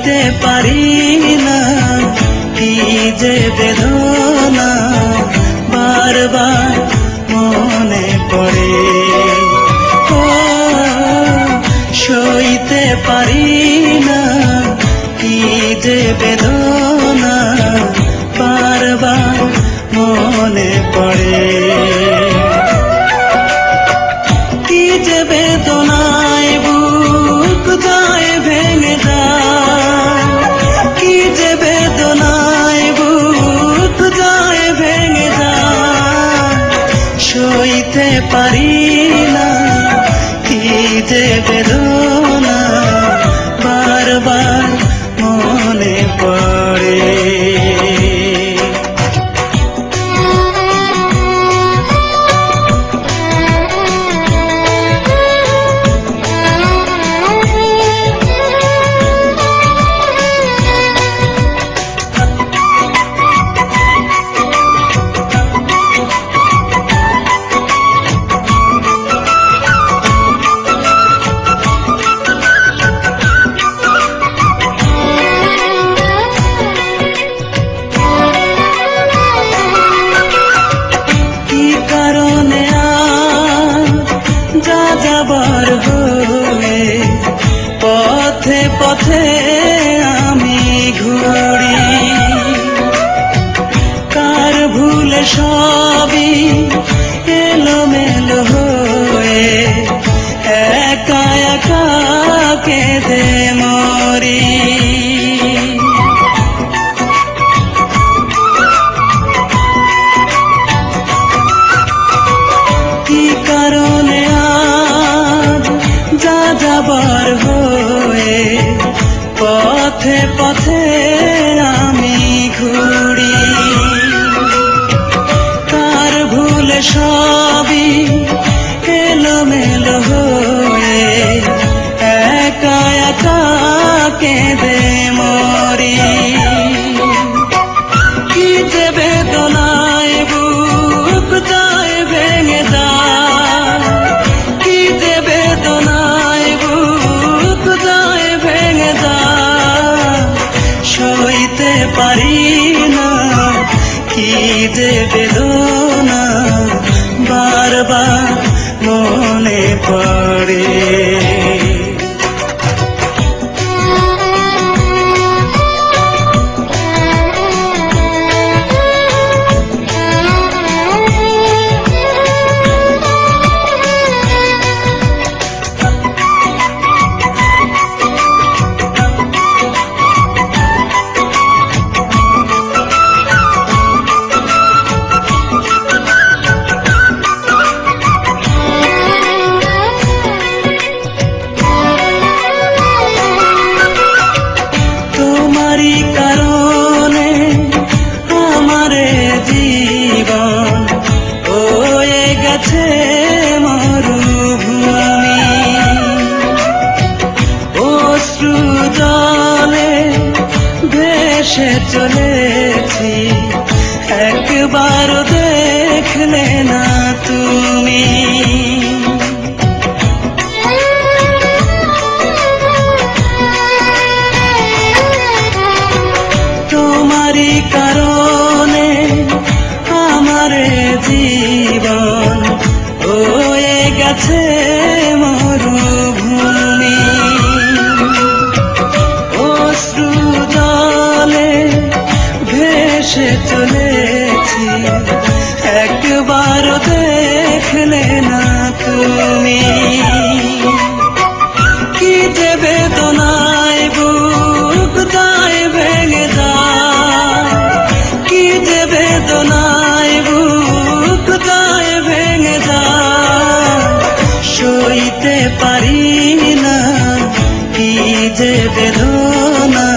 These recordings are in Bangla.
সইতে পারি না, কি যে বেদনা বারবার মনে পড়ে। ও সইতে পারি না, কি যে বেদনা বারবার মনে পড়ে। কি যে বেদনায় বুক যায় ভেঙে যায়, কি যে বেদনায় বুক যায় ভেঙে যায়, সইতে পারি না, কি যে বেদনা বারবার মনে পড়ে। যাবার হলে পথে পথে আমি ঘুরি, কার ভুলে সবই এলোমেলো হয়ে একা একা কেঁদে মরি। কি কারণে যাবার হয়ে পথে পথে আমি ঘুরি, কার ভুলে সবই এলোমেলো হয়ে একা একা কেঁদে মরি। কি যে বেদনায় বুক যায় ভেঙে যায়, কি যে বেদনায় বুক যায় ভেঙে যায়, সইতে পারি না, কি যে বেদনা বারবার মনে পড়ে। কারণে আমারে জীবন হয়ে গেছে মরুভূমি, অশ্রু জলে ভেসে চলেছি, একবার দেখলে না তুমি। তোমারই কারণে আমারে জীবন হয়ে গেছে মরুভূমি, অশ্রু জলে ভেসে চলেছি, একবার দেখলে না তুমি। কি যে বেদনায় বুক যায় ভেঙে যায়, কি যে বেদনায় বুক যায় ভেঙে যায়, সইতে পারি না, কি যে বেদনা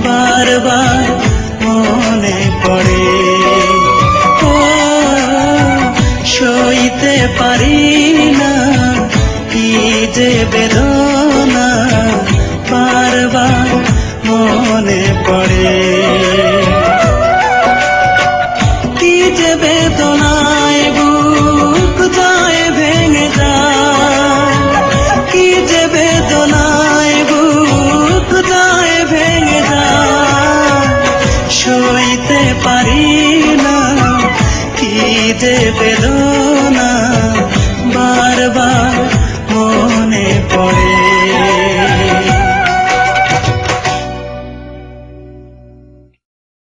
বারবার মনে পড়ে। ও সইতে পারি না, কি যে বেদনা বারবার মনে পড়ে। কি যে বেদনায় বুক যায় ভেঙে যায়, কি যে বেদনায় বুক যায় যে বেদনা বারবার